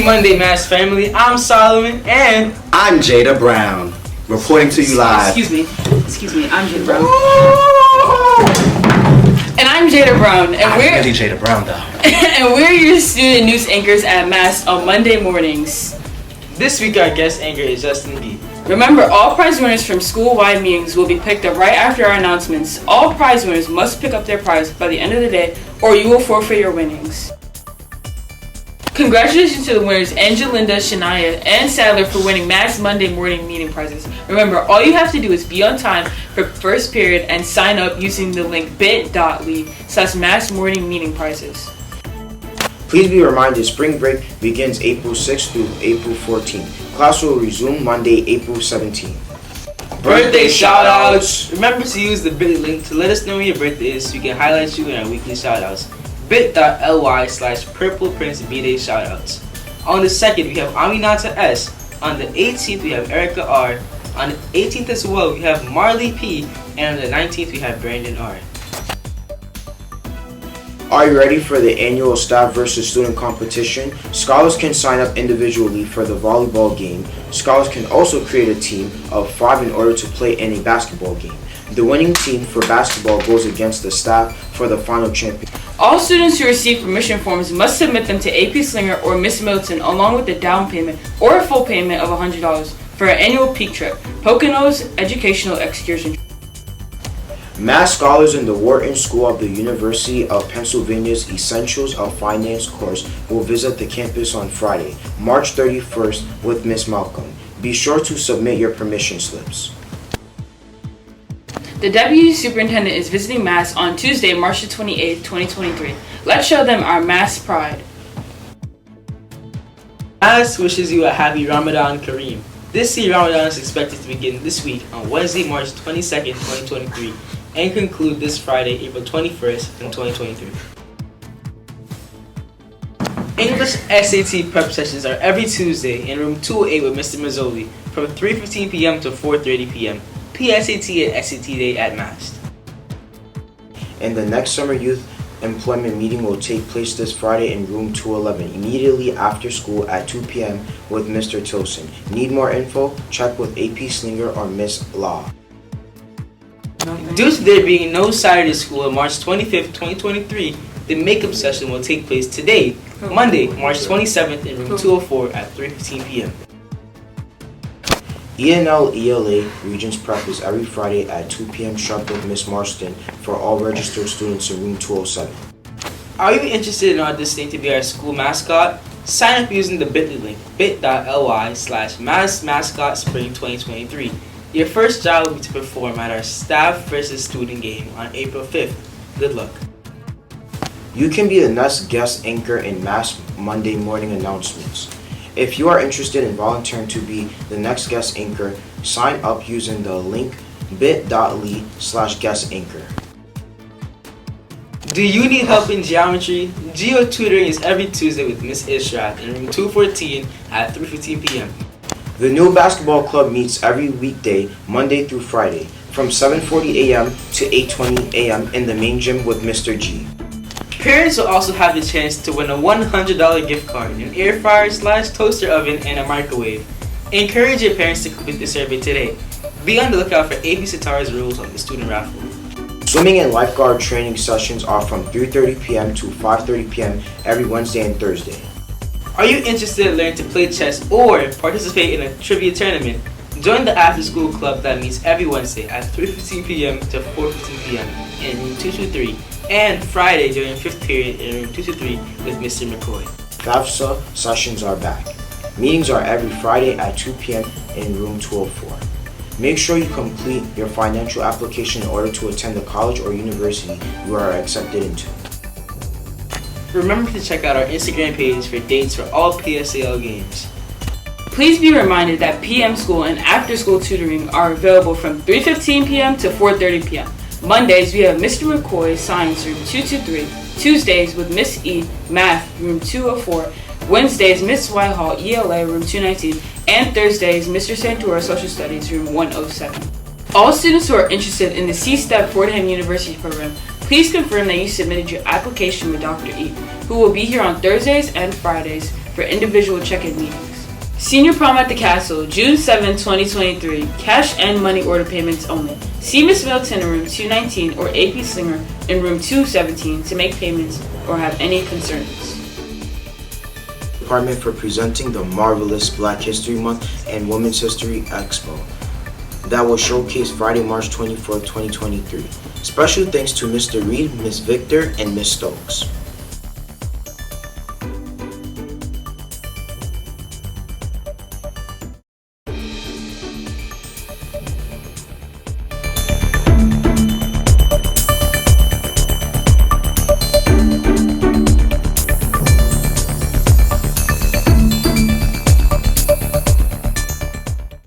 Monday MAST Family. I'm Solomon and I'm Jada Brown, reporting to you live. Excuse me, I'm Jada Brown. And I'm Jada Brown. And we're really Jada Brown though. And we're your student news anchors at MAST on Monday mornings. this week our guest anchor is Justin B. Remember, all prize winners from school-wide meetings will be picked up right after our announcements. All prize winners must pick up their prize by the end of the day or you will forfeit your winnings. Congratulations to the winners Angelinda, Shania, and Sadler for winning MAST Monday morning meeting prizes. Remember, all you have to do is be on time for first period and sign up using the link bit.ly/MAST morning meeting prizes. Please be reminded, spring break begins April 6th through April 14th. Class will resume Monday, April 17th. Birthday shoutouts! Remember to use the bit link to let us know when your birthday is so we can highlight you in our weekly shoutouts. bit.ly/Purple Prince B-Day shoutouts. On the 2nd, we have Aminata S. On the 18th, we have Erica R. On the 18th as well, we have Marley P. And on the 19th, we have Brandon R. Are you ready for the annual staff versus student competition? Scholars can sign up individually for the volleyball game. Scholars can also create a team of 5 in order to play in a basketball game. The winning team for basketball goes against the staff for the final champion. All students who receive permission forms must submit them to AP Slinger or Miss Milton along with a down payment or a full payment of $100 for an annual peak trip, Poconos Educational Excursion. Mass scholars in the Wharton School of the University of Pennsylvania's Essentials of Finance course will visit the campus on Friday, March 31st with Miss Malcolm. Be sure to submit your permission slips. The Deputy Superintendent is visiting MAST on Tuesday, March 28th, 2023. Let's show them our MAST pride. MAST wishes you a happy Ramadan Kareem. This year Ramadan is expected to begin this week on Wednesday, March 22nd, 2023 and conclude this Friday, April 21st, 2023. English SAT prep sessions are every Tuesday in room 208 with Mr. Mazzoli from 3:15 p.m. to 4:30 p.m. PSAT and SAT Day at MAST. And the next summer youth employment meeting will take place this Friday in room 211, immediately after school at 2 p.m. with Mr. Tilson. Need more info? Check with AP Slinger or Miss Law. Due to there being no Saturday school on March 25th, 2023, the makeup session will take place today, Monday, March 27th in room 204 at 3:15 p.m. ENL ELA Regents Prep is every Friday at 2 p.m. sharp with Miss Marston for all registered students in room 207. Are you interested in auditioning to be our school mascot? Sign up using the bit.ly link, bit.ly/MAST Mascot Spring 2023. Your first job will be to perform at our staff versus student game on April 5th. Good luck. You can be the next guest anchor in MAST Monday morning announcements. If you are interested in volunteering to be the next guest anchor, sign up using the link bit.ly/guest anchor. Do you need help in geometry? Geo tutoring is every Tuesday with Miss Ishrat in room 214 at 3:15 p.m. The new basketball club meets every weekday, Monday through Friday, from 7:40 a.m. to 8:20 a.m. in the main gym with Mr. G. Parents will also have the chance to win a $100 gift card, an air fryer/toaster oven, and a microwave. Encourage your parents to complete the survey today. Be on the lookout for AP Satara's rules on the student raffle. Swimming and lifeguard training sessions are from 3:30 p.m. to 5:30 p.m. every Wednesday and Thursday. Are you interested in learning to play chess or participate in a trivia tournament? Join the after-school club that meets every Wednesday at 3:15 p.m. to 4:15 p.m. in room 223 and Friday during 5th period in room 223 with Mr. McCoy. FAFSA sessions are back. Meetings are every Friday at 2 p.m. in room 204. Make sure you complete your financial application in order to attend the college or university you are accepted into. Remember to check out our Instagram page for dates for all PSAL games. Please be reminded that PM school and after-school tutoring are available from 3:15 p.m. to 4:30 p.m. Mondays, we have Mr. McCoy, Science, room 223. Tuesdays, with Miss E, Math, room 204. Wednesdays, Miss Whitehall, ELA, room 219. And Thursdays, Mr. Santora, Social Studies, room 107. All students who are interested in the C-STEP Fordham University program, please confirm that you submitted your application with Dr. E, who will be here on Thursdays and Fridays for individual check-in meetings. Senior Prom at the Castle, June 7, 2023. Cash and money order payments only. See Ms. Milton in room 219 or AP Slinger in room 217 to make payments or have any concerns. Department for presenting the marvelous Black History Month and Women's History Expo that will showcase Friday, March 24, 2023. Special thanks to Mr. Reed, Ms. Victor, and Ms. Stokes.